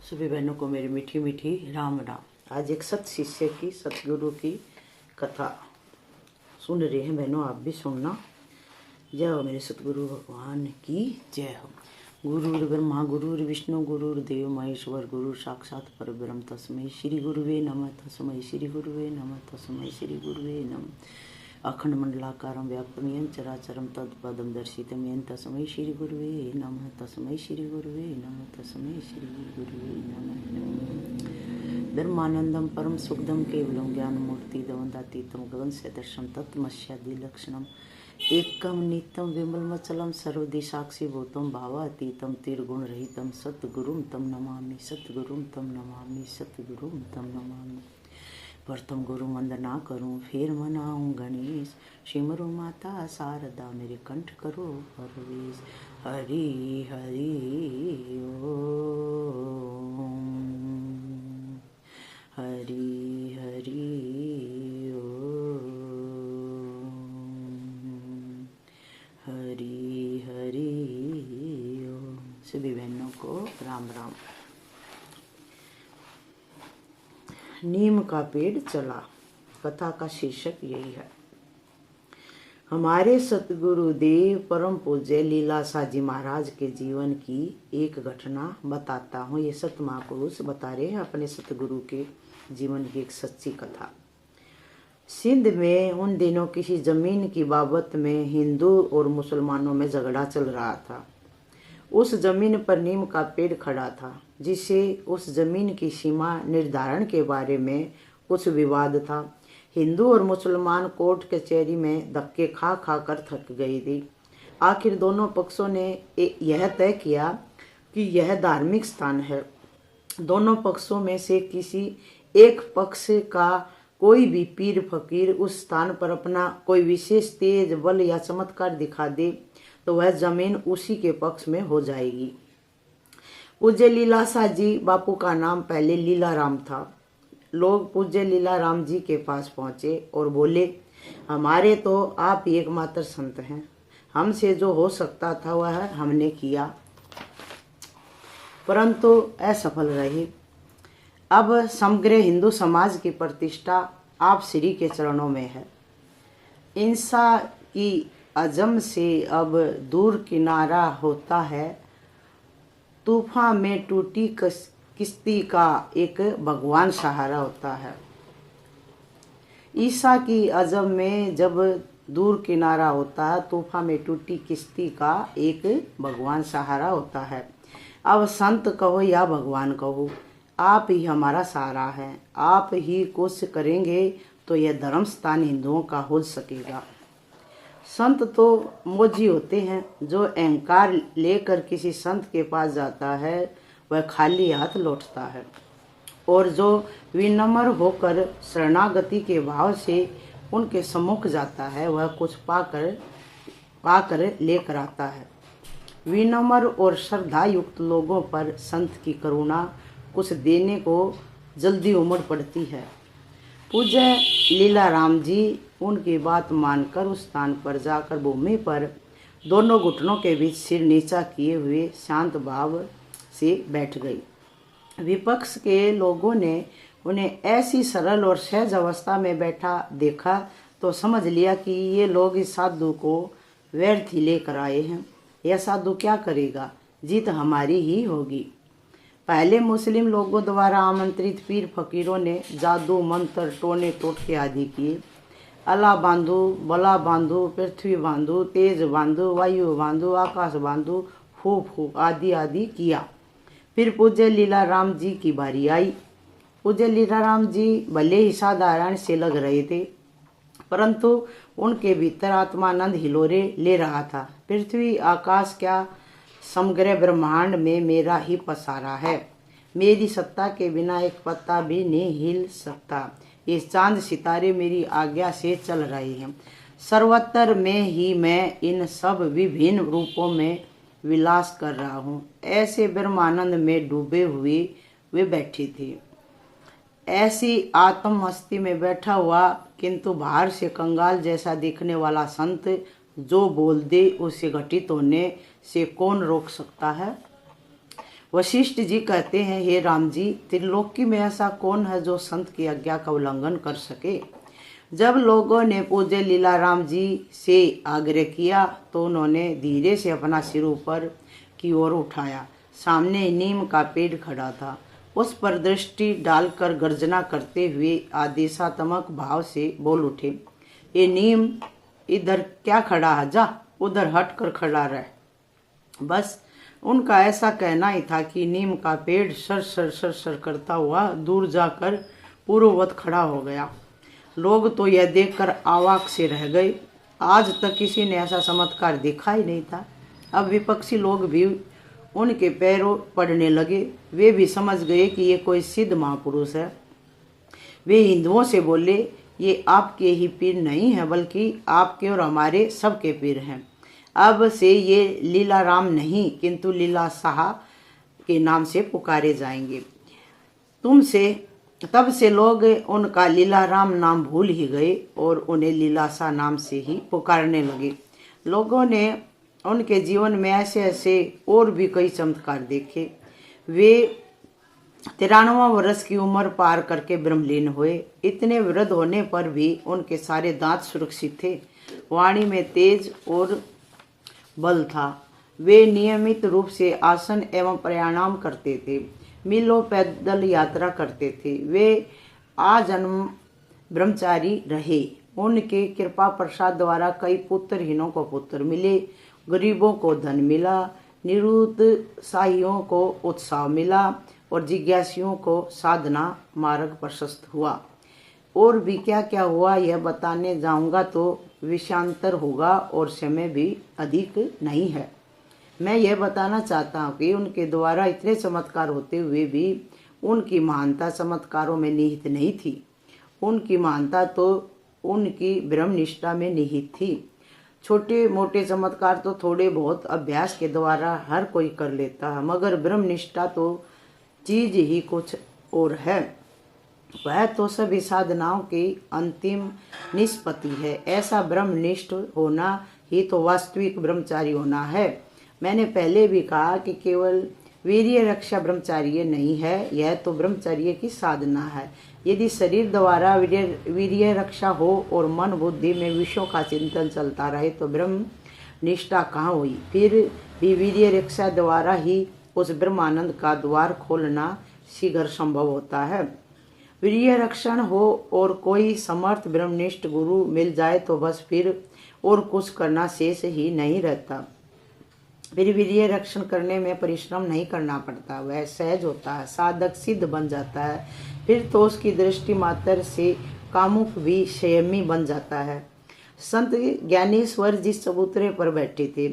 सभी बहनों को मेरी मीठी मीठी राम राम। आज एक सत शिष्य की सतगुरु की कथा सुन रहे हैं बहनों, आप भी सुनना। जय हो मेरे सतगुरु भगवान की जय हो। गुरुर् ब्रह्मा गुरुर्विष्णु गुरुर्देव महेश्वर गुरु साक्षात परब्रह्म तस्मै श्री गुरुवे नमः तस्मै श्री गुरुवे नमः तस्मै श्री गुरुवे नमः। अखंड मंडलाकारं व्याप्तं येन चराचरं तत्पदं दर्शितं येन तस्मै श्री गुरुवे नमः तस्मै श्री गुरुवे नमः तस्मै श्री गुरुवे नमः। धर्मानंदं परम सुखदं केवलं ज्ञानमूर्तिदवन्दातीतं गगन सदृशं तत्मस्यादि लक्षणम् एकम नित्यम विमलमचलम सर्वदि साक्षी भूतम भावातीतम त्रिगुण रहितम सतगुरुम तम नमामि सतगुरुम तम नमामि सतगुरुम तम नमामि। प्रथम गुरु वंदना करूं फिर मनाऊं गणेश, सिमरू माता शारदा मेरे कंठ करो प्रवेश। हरि हरि ओम हरि हरि हरि हरि ओम। सभी बहनों को राम राम। नीम का पेड़ चला, कथा का शीर्षक यही है। हमारे सतगुरु देव परम पूज्य लीलाशाह जी महाराज के जीवन की एक घटना बताता हूँ। ये सत महापुरुष बता रहे हैं अपने सतगुरु के जीवन की एक सच्ची कथा। सिंध में उन दिनों किसी जमीन की बाबत में हिंदू और मुसलमानों में झगड़ा चल रहा था। उस जमीन पर नीम का पेड़ खड़ा था, जिसे उस जमीन की सीमा निर्धारण के बारे में कुछ विवाद था। हिंदू और मुसलमान कोर्ट कचहरी में धक्के खा खा कर थक गई थी। आखिर दोनों पक्षों ने यह तय किया कि यह धार्मिक स्थान है। दोनों पक्षों में से किसी एक पक्ष का कोई भी पीर फकीर उस स्थान पर अपना कोई विशेष तेज बल या चमत्कार दिखा दे तो वह जमीन उसी के पक्ष में हो जाएगी। पूज्य लीलाशाह जी बापू का नाम पहले लीलाराम था। लोग पूज्य लीलाराम जी के पास पहुंचे और बोले, हमारे तो आप ही एकमात्र संत हैं, हमसे जो हो सकता था वह हमने किया, परंतु असफल रहे। अब समग्र हिंदू समाज की प्रतिष्ठा आप श्री के चरणों में है। इंसा की अजम से अब दूर किनारा होता है। तूफान में टूटी किश्ती का एक भगवान सहारा होता है। ईसा की अजम में जब दूर किनारा होता है, तूफान में टूटी किश्ती का एक भगवान सहारा होता है। अब संत कहो या भगवान कहो, आप ही हमारा सहारा है। आप ही कुछ करेंगे तो यह धर्म स्थान हिंदुओं का हो सकेगा। संत तो मोजी होते हैं। जो अहंकार लेकर किसी संत के पास जाता है वह खाली हाथ लौटता है, और जो विनम्र होकर शरणागति के भाव से उनके सम्मुख जाता है वह कुछ पाकर लेकर आता है। विनम्र और श्रद्धा युक्त लोगों पर संत की करुणा कुछ देने को जल्दी उमड़ पड़ती है। पूज्य लीलाराम जी उनकी बात मानकर उस स्थान पर जाकर भूमि पर दोनों घुटनों के बीच सिर नीचा किए हुए शांत भाव से बैठ गई। विपक्ष के लोगों ने उन्हें ऐसी सरल और सहज अवस्था में बैठा देखा तो समझ लिया कि ये लोग इस साधु को व्यर्थ ही लेकर आए हैं। यह साधु क्या करेगा, जीत हमारी ही होगी। पहले मुस्लिम लोगों द्वारा आमंत्रित पीर फकीरों ने जादू मंत्र टोने टोटके आदि किए। अला बांधो, बला बांधो, पृथ्वी बांधो, तेज बांधो, वायु बांधो, आकाश बांधो, फूक फूक आदि आदि किया। फिर पूज्य लीलाराम जी की बारी आई। पूज्य लीलाराम जी भले ही साधारण से लग रहे थे, परंतु उनके भीतर आत्मानंद हिलोरे ले रहा था। पृथ्वी आकाश क्या, समग्र ब्रह्मांड में मेरा ही पसारा है। मेरी सत्ता के बिना एक पत्ता भी नहीं हिल सकता। ये चांद सितारे मेरी आज्ञा से चल रहे हैं। सर्वत्र में ही मैं इन सब विभिन्न रूपों में विलास कर रहा हूँ। ऐसे ब्रह्मानंद में डूबे हुए वे बैठे थे। ऐसी आत्म मस्ती में बैठा हुआ किंतु बाहर से कंगाल जैसा दिखने वाला संत जो बोल दे उसे घटित होने से कौन रोक सकता है। वशिष्ठ जी कहते हैं, हे राम जी, त्रिलोकी में ऐसा कौन है जो संत की आज्ञा का उल्लंघन कर सके। जब लोगों ने पूज्य लीलाराम जी से आग्रह किया तो उन्होंने धीरे से अपना सिर ऊपर की ओर उठाया। सामने नीम का पेड़ खड़ा था। उस पर दृष्टि डालकर गर्जना करते हुए आदेशात्मक भाव से बोल उठे, ये नीम इधर क्या खड़ा है, जा उधर हट कर खड़ा रह। बस उनका ऐसा कहना ही था कि नीम का पेड़ सर सर सर सर करता हुआ दूर जाकर पूर्ववत खड़ा हो गया। लोग तो यह देखकर अवाक से रह गए। आज तक किसी ने ऐसा चमत्कार देखा ही नहीं था। अब विपक्षी लोग भी उनके पैरों पड़ने लगे। वे भी समझ गए कि ये कोई सिद्ध महापुरुष है। वे हिंदुओं से बोले, ये आपके ही पीर नहीं है, बल्कि आपके और हमारे सबके पीर हैं। अब से ये लीलाराम नहीं किंतु लीला शाह के नाम से पुकारे जाएंगे। तब से लोग उनका लीलाराम नाम भूल ही गए और उन्हें लीला शाह नाम से ही पुकारने लगे। लोगों ने उनके जीवन में ऐसे ऐसे और भी कई चमत्कार देखे। वे 93 वर्ष की उम्र पार करके ब्रह्मलीन हुए। इतने वृद्ध होने पर भी उनके सारे दांत सुरक्षित थे। वाणी में तेज और बल था। वे नियमित रूप से आसन एवं प्राणायाम करते थे। मीलों पैदल यात्रा करते थे। वे आजन्म ब्रह्मचारी रहे। उनके कृपा प्रसाद द्वारा कई पुत्रहीनों को पुत्र मिले, गरीबों को धन मिला, निरुत्साहियों को उत्साह मिला और जिज्ञासियों को साधना मार्ग प्रशस्त हुआ। और भी क्या क्या हुआ यह बताने जाऊंगा तो विषयांतर होगा और समय भी अधिक नहीं है। मैं यह बताना चाहता हूँ कि उनके द्वारा इतने चमत्कार होते हुए भी उनकी महानता चमत्कारों में निहित नहीं थी। उनकी महानता तो उनकी ब्रह्मनिष्ठा में निहित थी। छोटे मोटे चमत्कार तो थोड़े बहुत अभ्यास के द्वारा हर कोई कर लेता है, मगर ब्रह्मनिष्ठा तो चीज ही कुछ और है। वह तो सभी साधनाओं की अंतिम निष्पत्ति है। ऐसा ब्रह्मनिष्ठ होना ही तो वास्तविक ब्रह्मचारी होना है। मैंने पहले भी कहा कि केवल वीर्य रक्षा ब्रह्मचार्य नहीं है, यह तो ब्रह्मचर्य की साधना है। यदि शरीर द्वारा वीर्य रक्षा हो और मन बुद्धि में विषयों का चिंतन चलता रहे तो ब्रह्म निष्ठा कहाँ हुई। फिर भी वीर्य रक्षा द्वारा ही उस ब्रह्मानंद का द्वार खोलना शीघ्र संभव होता है। वीर्य रक्षण हो और कोई समर्थ ब्रह्मनिष्ठ गुरु मिल जाए तो बस फिर और कुछ करना शेष ही नहीं रहता। फिर वीर्य रक्षण करने में परिश्रम नहीं करना पड़ता, वह सहज होता है, साधक सिद्ध बन जाता है। फिर तो उसकी दृष्टि मात्र से कामुक भी संयमी बन जाता है। संत ज्ञानेश्वर जिस चबूतरे पर बैठे थे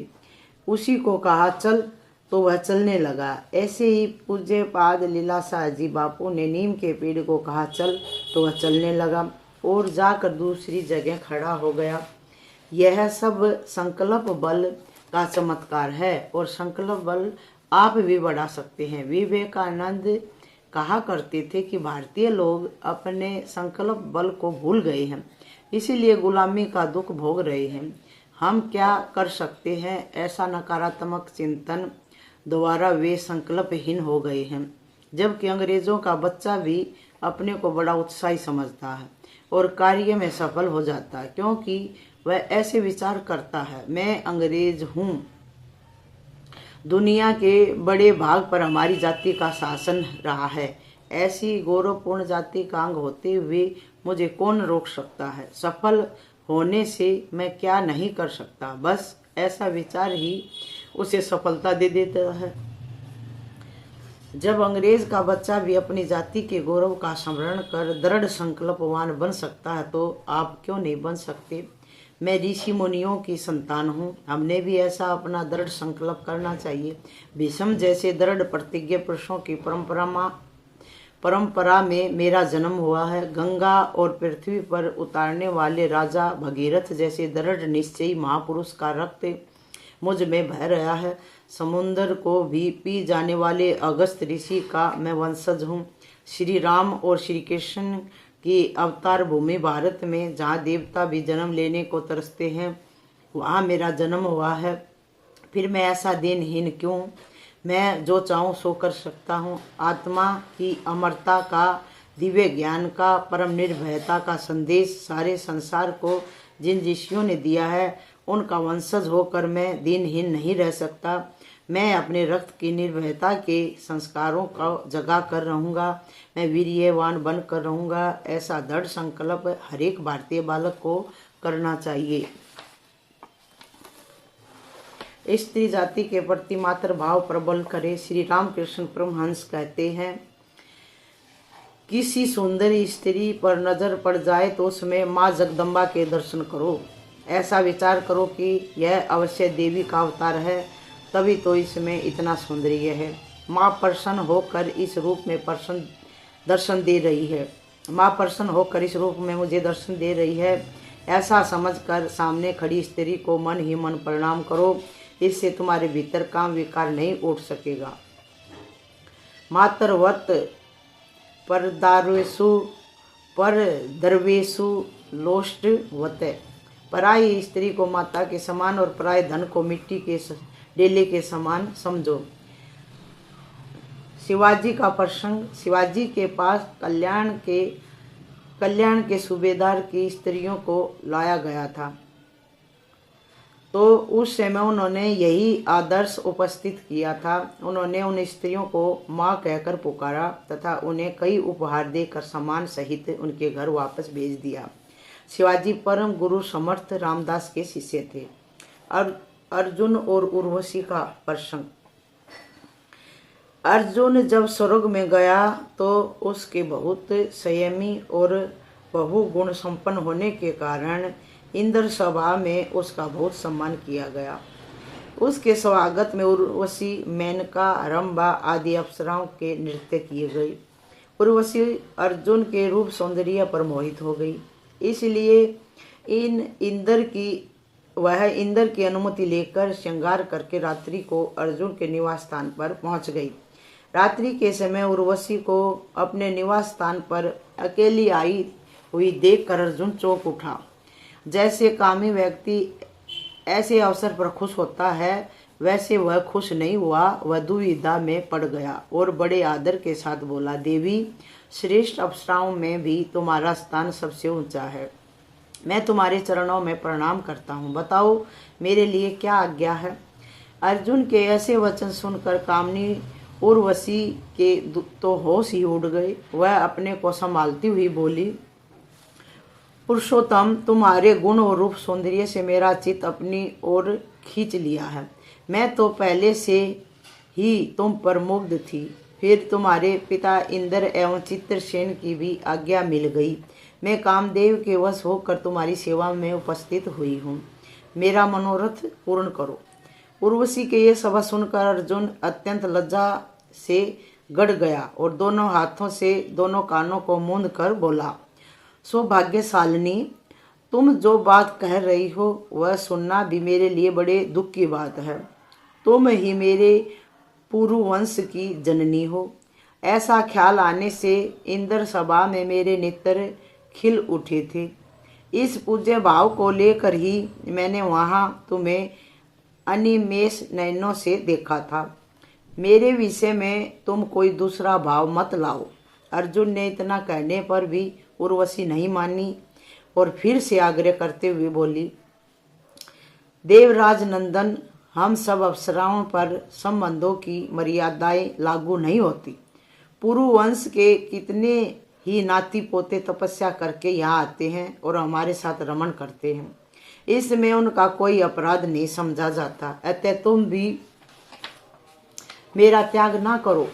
उसी को कहा चल तो वह चलने लगा। ऐसे ही पूज्य पाद लीला शाह जी बापू ने नीम के पेड़ को कहा चल तो वह चलने लगा और जाकर दूसरी जगह खड़ा हो गया। यह सब संकल्प बल का चमत्कार है और संकल्प बल आप भी बढ़ा सकते हैं। विवेकानंद कहा करते थे कि भारतीय लोग अपने संकल्प बल को भूल गए हैं, इसीलिए गुलामी का दुख भोग रहे हैं। हम क्या कर सकते हैं, ऐसा नकारात्मक चिंतन द्वारा वे संकल्पहीन हो गए हैं। जबकि अंग्रेजों का बच्चा भी अपने को बड़ा उत्साही समझता है और कार्य में सफल हो जाता है, क्योंकि वह ऐसे विचार करता है, मैं अंग्रेज हूँ, दुनिया के बड़े भाग पर हमारी जाति का शासन रहा है। ऐसी गौरवपूर्ण जाति का अंग होते हुए मुझे कौन रोक सकता है। सफल होने से मैं क्या नहीं कर सकता। बस ऐसा विचार ही उसे सफलता दे देता है। जब अंग्रेज का बच्चा भी अपनी जाति के गौरव का स्मरण कर दृढ़ संकल्पवान बन सकता है तो आप क्यों नहीं बन सकते। मैं ऋषि मुनियों की संतान हूँ, हमने भी ऐसा अपना दृढ़ संकल्प करना चाहिए। भीष्म जैसे दृढ़ प्रतिज्ञ पुरुषों की परंपरा में मेरा जन्म हुआ है। गंगा और पृथ्वी पर उतारने वाले राजा भगीरथ जैसे दृढ़ निश्चयी महापुरुष का रक्त मुझ में बह रहा है। समुद्र को भी पी जाने वाले अगस्त ऋषि का मैं वंशज हूँ। श्री राम और श्री कृष्ण की अवतार भूमि भारत में, जहाँ देवता भी जन्म लेने को तरसते हैं, वहाँ मेरा जन्म हुआ है। फिर मैं ऐसा दीनहीन क्यों। मैं जो चाहूँ सो कर सकता हूँ। आत्मा की अमरता का, दिव्य ज्ञान का, परम निर्भयता का संदेश सारे संसार को जिन ऋषियों ने दिया है, उनका वंशज होकर मैं दीनहीन नहीं रह सकता। मैं अपने रक्त की निर्भयता के संस्कारों का जगा कर रहूँगा। मैं वीर्यवान बन कर रहूँगा। ऐसा दृढ़ संकल्प हर एक भारतीय बालक को करना चाहिए। स्त्री जाति के प्रति मातृ भाव प्रबल करे। श्री रामकृष्ण परमहंस कहते हैं, किसी सुंदरी स्त्री पर नजर पड़ जाए तो उसमें माँ जगदम्बा के दर्शन करो। ऐसा विचार करो कि यह अवश्य देवी का अवतार है, तभी तो इसमें इतना सौंदर्य है। माँ प्रसन्न होकर इस रूप में दर्शन दे रही है। माँ प्रसन्न होकर इस रूप में मुझे दर्शन दे रही है, ऐसा समझकर सामने खड़ी स्त्री को मन ही मन प्रणाम करो। इससे तुम्हारे भीतर काम विकार नहीं उठ सकेगा। मातृवत पर दरवेशु लोष्टवत। पराई स्त्री को माता के समान और पराय धन को मिट्टी के डेले के समान समझो। शिवाजी का प्रसंग। शिवाजी के पास कल्याण के सूबेदार की स्त्रियों को लाया गया था, तो उस समय उन्होंने यही आदर्श उपस्थित किया था। उन्होंने उन स्त्रियों को माँ कहकर पुकारा तथा उन्हें कई उपहार देकर सम्मान सहित उनके घर वापस भेज दिया। शिवाजी परम गुरु समर्थ रामदास के शिष्य थे। अर्जुन और उर्वशी का प्रसंग। अर्जुन जब स्वर्ग में गया तो उसके बहुत संयमी और बहुगुण संपन्न होने के कारण इंद्र सभा में उसका बहुत सम्मान किया गया। उसके स्वागत में उर्वशी, मेनका, रंभा आदि अप्सराओं के नृत्य किए गए। उर्वशी अर्जुन के रूप सौंदर्य पर मोहित हो गई, इसलिए वह इंद्र की अनुमति लेकर श्रृंगार करके रात्रि को अर्जुन के निवास स्थान पर पहुंच गई। रात्रि के समय उर्वशी को अपने निवास स्थान पर अकेली आई हुई देखकर अर्जुन चौंक उठा। जैसे कामी व्यक्ति ऐसे अवसर पर खुश होता है, वैसे वह खुश नहीं हुआ। वह दुविधा में पड़ गया और बड़े आदर के साथ बोला, देवी, श्रेष्ठ अप्सराओं में भी तुम्हारा स्थान सबसे ऊंचा है। मैं तुम्हारे चरणों में प्रणाम करता हूँ। बताओ मेरे लिए क्या आज्ञा है। अर्जुन के ऐसे वचन सुनकर कामनी उर्वशी के तो होश ही उड़ गए। वह अपने को संभालती हुई बोली, पुरुषोत्तम, तुम्हारे गुण और रूप सौंदर्य से मेरा चित्त अपनी ओर खींच लिया है। मैं तो पहले से ही तुम पर मुग्ध थी। फिर तुम्हारे पिता इंद्र एवं चित्रसेन की भी आज्ञा मिल गई। मैं कामदेव के वश होकर तुम्हारी सेवा में उपस्थित हुई हूँ। मेरा मनोरथ पूर्ण करो। उर्वशी के ये सब सुनकर अर्जुन अत्यंत लज्जा से गड़ गया और दोनों हाथों से दोनों कानों को मूंद कर बोला, सौभाग्यशालिनी, तुम जो बात कह रही हो वह सुनना भी मेरे लिए बड़े दुख की बात है। तुम ही मेरे पूर्व वंश की जननी हो। ऐसा ख्याल आने से इंद्र सभा में मेरे नेत्र खिल उठे थे। इस पूज्य भाव को लेकर ही मैंने वहाँ तुम्हें अनिमेष नयनों से देखा था। मेरे विषय में तुम कोई दूसरा भाव मत लाओ। अर्जुन ने इतना कहने पर भी उर्वशी नहीं मानी और फिर से आग्रह करते हुए बोली, देवराज नंदन, हम सब अप्सराओं पर संबंधों की मर्यादाएं लागू नहीं होती। पूर्व वंश के कितने ही नाती पोते तपस्या करके यहाँ आते हैं और हमारे साथ रमण करते हैं। इसमें उनका कोई अपराध नहीं समझा जाता। अतः तुम भी मेरा त्याग ना करो।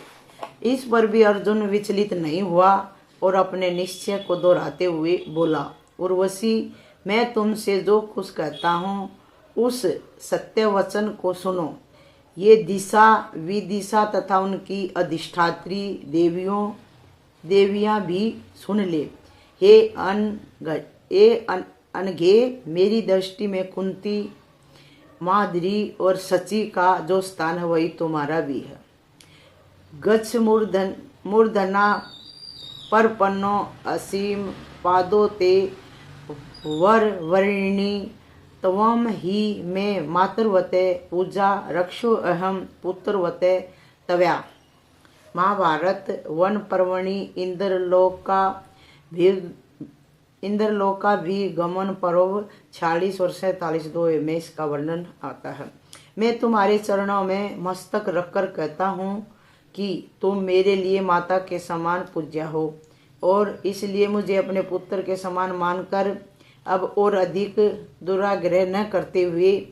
इस पर भी अर्जुन विचलित नहीं हुआ और अपने निश्चय को दोहराते हुए बोला, उर्वशी, मैं तुमसे जो कुछ कहता हूँ उस सत्य वचन को सुनो। ये दिशा विदिशा तथा उनकी अधिष्ठात्री देवियाँ भी सुन ले। हे अनघे, मेरी दृष्टि में कुंती, माद्री और सची का जो स्थान है वही तुम्हारा भी है। गच्छ मूर्धना परपन्नो असीम पादो ते वर्णिनी तवम ही में मातृवते पूजा रक्षो अहम पुत्रवते तव्या। महाभारत वन पर्वणि इंद्रलोका भी गमन पर्व 46 और 47 में इसका वर्णन आता है। मैं तुम्हारे चरणों में मस्तक रखकर कहता हूँ कि तुम मेरे लिए माता के समान पूज्य हो, और इसलिए मुझे अपने पुत्र के समान मानकर अब और अधिक दुराग्रह न करते हुए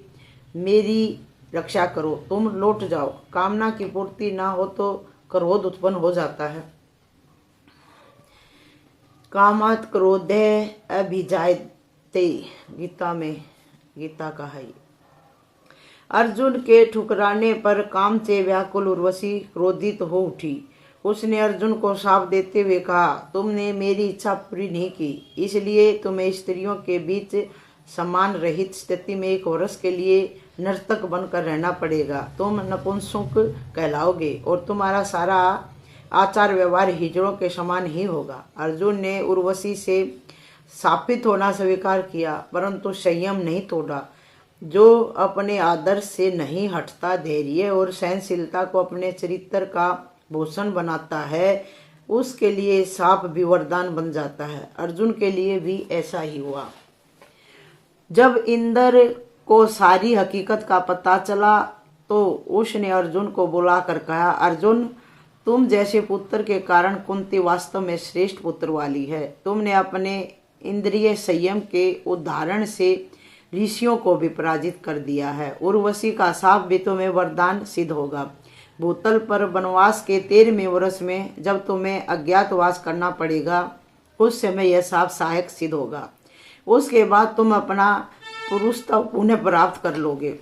मेरी रक्षा करो। तुम लौट जाओ। कामना की पूर्ति ना हो तो क्रोध उत्पन्न हो जाता है। कामात् क्रोधे अभिजायते, गीता का है। अर्जुन के ठुकराने पर काम से व्याकुल उर्वशी क्रोधित हो उठी। उसने अर्जुन को शाप देते हुए कहा, तुमने मेरी इच्छा पूरी नहीं की, इसलिए तुम्हें स्त्रियों के बीच सम्मान रहित स्थिति में 1 वर्ष के लिए नर्तक बनकर रहना पड़ेगा। तुम नपुंसक कहलाओगे और तुम्हारा सारा आचार व्यवहार हिजड़ों के समान ही होगा। अर्जुन ने उर्वशी से शापित होना स्वीकार किया, परंतु संयम नहीं तोड़ा। जो अपने आदर्श से नहीं हटता, धैर्य और सहनशीलता को अपने चरित्र का भूषण बनाता है, उसके लिए शाप भी वरदान बन जाता है। अर्जुन के लिए भी ऐसा ही हुआ। जब इंद्र को सारी हकीकत का पता चला तो उसने अर्जुन को बुलाकर कहा, अर्जुन, तुम जैसे पुत्र के कारण कुंती वास्तव में श्रेष्ठ पुत्र वाली है। तुमने अपने इंद्रिय संयम के उदाहरण से ऋषियों को भी पराजित कर दिया है। उर्वशी का शाप भी तुम्हें वरदान सिद्ध होगा। भूतल पर वनवास के 13वें वर्ष में जब तुम्हें अज्ञातवास करना पड़ेगा, उस समय यह शाप सहायक सिद्ध होगा। उसके बाद तुम अपना पुरुषत्व पुनः प्राप्त कर लोगे।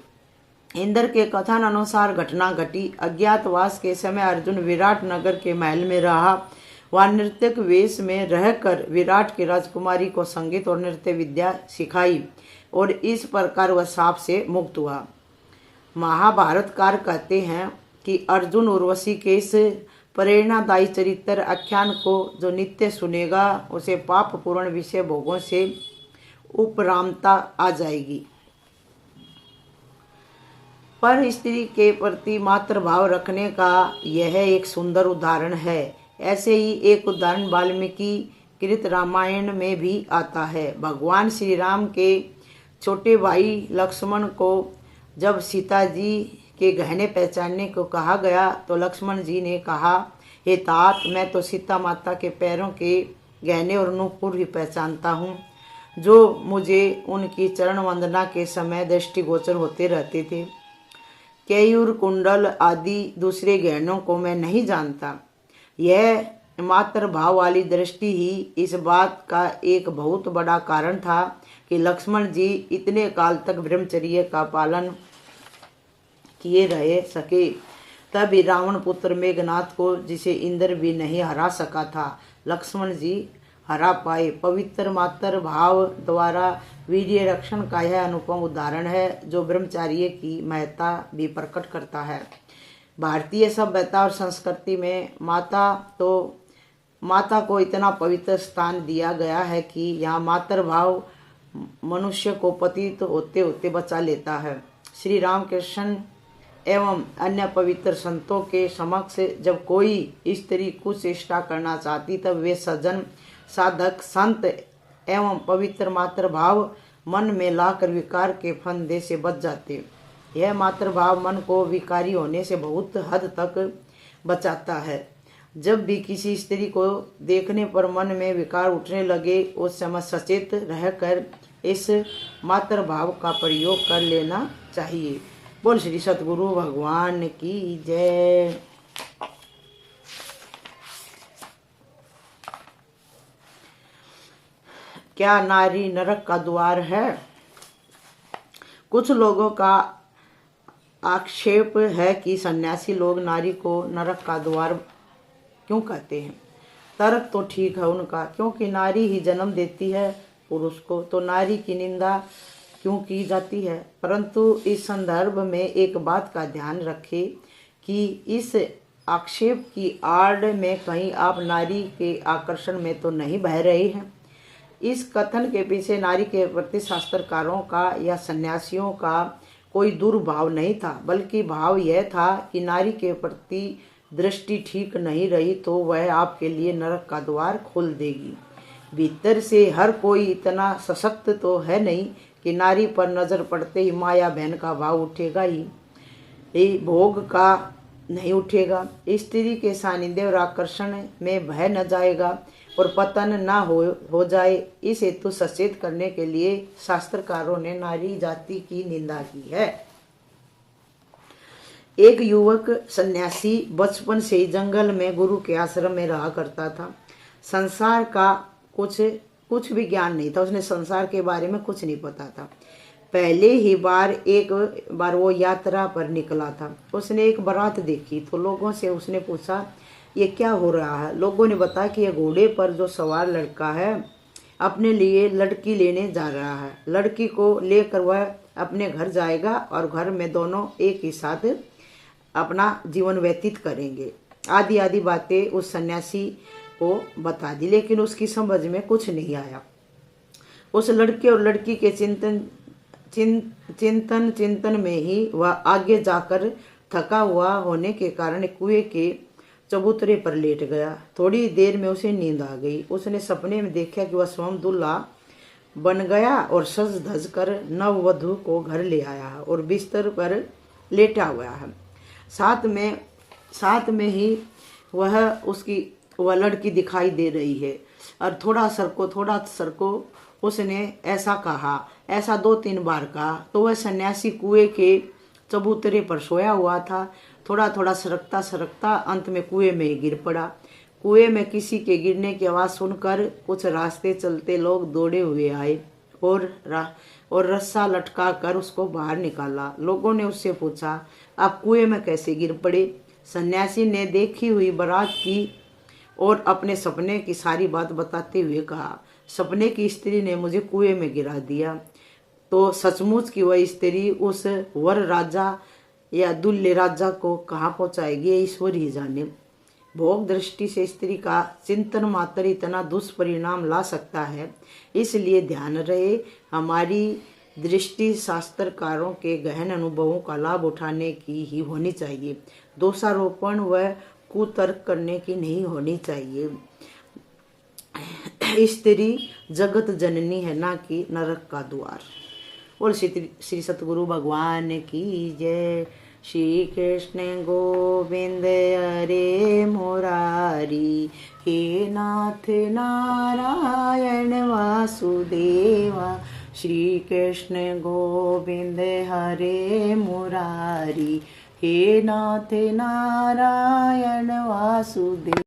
इंद्र के कथन अनुसार घटना घटी। अज्ञातवास के समय अर्जुन विराट नगर के महल में रहा। वह नृत्यक वेश में रहकर विराट की राजकुमारी को संगीत और नृत्य विद्या सिखाई और इस प्रकार वह शाप से मुक्त हुआ। महाभारतकार कहते हैं कि अर्जुन उर्वशी के इस प्रेरणादायी चरित्र आख्यान को जो नित्य सुनेगा, उसे पाप पूर्ण विषय भोगों से उपरामता आ जाएगी। पर स्त्री के प्रति मातृभाव रखने का यह एक सुंदर उदाहरण है। ऐसे ही एक उदाहरण वाल्मीकि कृत रामायण में भी आता है। भगवान श्री राम के छोटे भाई लक्ष्मण को जब सीता जी के गहने पहचानने को कहा गया तो लक्ष्मण जी ने कहा, हे तात, मैं तो सीता माता के पैरों के गहने और नूपुर ही पहचानता हूँ, जो मुझे उनकी चरण वंदना के समय दृष्टिगोचर होते रहते थे। केयूर, कुंडल आदि दूसरे गहनों को मैं नहीं जानता। यह मातृभाव वाली दृष्टि ही इस बात का एक बहुत बड़ा कारण था कि लक्ष्मण जी इतने काल तक ब्रह्मचर्य का पालन किए रह सके। तभी रावण पुत्र मेघनाथ को, जिसे इंद्र भी नहीं हरा सका था, लक्ष्मण जी हरा पाए। पवित्र मातृ भाव द्वारा वीर्य रक्षण का यह अनुपम उदाहरण है, जो ब्रह्मचार्य की महत्ता भी प्रकट करता है। भारतीय सभ्यता और संस्कृति में माता को इतना पवित्र स्थान दिया गया है कि यहाँ मातृभाव मनुष्य को पतित होते होते बचा लेता है। श्री रामकृष्ण एवं अन्य पवित्र संतों के समक्ष जब कोई स्त्री कुछ चेष्टा करना चाहती, तब वे सज्जन साधक संत एवं पवित्र मातृभाव मन में लाकर विकार के फंदे से बच जाते। यह मातृभाव मन को विकारी होने से बहुत हद तक बचाता है। जब भी किसी स्त्री को देखने पर मन में विकार उठने लगे, उस समय सचेत रहकर इस मातृभाव का प्रयोग कर लेना चाहिए। बोल श्री सतगुरु भगवान की जय। क्या नारी नरक का द्वार है? कुछ लोगों का आक्षेप है कि सन्यासी लोग नारी को नरक का द्वार क्यों कहते हैं। तर्क तो ठीक है उनका, क्योंकि नारी ही जन्म देती है पुरुष को, तो नारी की निंदा क्यों की जाती है। परंतु इस संदर्भ में एक बात का ध्यान रखें कि इस आक्षेप की आड़ में कहीं आप नारी के आकर्षण में तो नहीं बह रहे हैं। इस कथन के पीछे नारी के प्रति शास्त्रकारों का या सन्यासियों का कोई दुर्भाव नहीं था, बल्कि भाव यह था कि नारी के प्रति दृष्टि ठीक नहीं रही तो वह आपके लिए नरक का द्वार खोल देगी। भीतर से हर कोई इतना सशक्त तो है नहीं कि नारी पर नजर पड़ते ही माया बहन का भाव उठेगा ही, भोग का नहीं उठेगा। स्त्री के सानिध्य और आकर्षण में भय न जाएगा और पतन न हो जाए, इस हेतु सचेत करने के लिए शास्त्रकारों ने नारी जाति की निंदा की है। एक युवक सन्यासी बचपन से ही जंगल में गुरु के आश्रम में रहा करता था। संसार का कुछ भी ज्ञान नहीं था, उसने संसार के बारे में कुछ नहीं पता था। पहले ही एक बार वो यात्रा पर निकला था। उसने एक बारात देखी तो लोगों से उसने पूछा, ये क्या हो रहा है? लोगों ने बताया कि यह घोड़े पर जो सवार लड़का है अपने लिए लड़की लेने जा रहा है। लड़की को लेकर वह अपने घर जाएगा और घर में दोनों एक ही साथ अपना जीवन व्यतीत करेंगे। आदि आदि बातें उस सन्यासी को बता दी, लेकिन उसकी समझ में कुछ नहीं आया। उस लड़के और लड़की के चिंतन में ही वह आगे जाकर थका हुआ होने के कारण कुएं के चबूतरे पर लेट गया। थोड़ी देर में उसे नींद आ गई। उसने सपने में देखा कि वह स्वयं दूल्हा बन गया और सज धज कर नववधु को घर ले आया है और बिस्तर पर लेटा हुआ है। साथ में ही वह लड़की दिखाई दे रही है और थोड़ा सरको उसने ऐसा कहा। ऐसा 2-3 बार कहा तो वह सन्यासी कुएं के चबूतरे पर सोया हुआ था। थोड़ा सरकता अंत में कुएं में गिर पड़ा। कुएं में किसी के गिरने की आवाज सुनकर कुछ रास्ते चलते लोग दौड़े हुए आए और रस्सा लटका कर उसको बाहर निकाला। लोगों ने उससे पूछा, आप कुएं में कैसे गिर पड़े? सन्यासी ने देखी हुई बारात की और अपने सपने की सारी बात बताते हुए कहा, सपने की स्त्री ने मुझे कुएं में गिरा दिया। तो सचमुच की वह स्त्री उस वर राजा या दुल्ले राजा को कहाँ पहुंचाएगी, ईश्वर ही जाने। भोग दृष्टि से स्त्री का चिंतन मात्र इतना दुष्परिणाम ला सकता है, इसलिए ध्यान रहे हमारी दृष्टि शास्त्रकारों के गहन अनुभवों का लाभ उठाने की ही होनी चाहिए, दोषारोपण व कुतर्क करने की नहीं होनी चाहिए। स्त्री जगत जननी है, ना कि नरक का द्वार। और श्री सतगुरु भगवान की जय। श्री कृष्ण गोविंद हरे मुरारी, हे नाथ नारायण वासुदेवा। श्री कृष्ण गोविंद हरे मुरारी, हे नाथ नारायण वासुदेवा।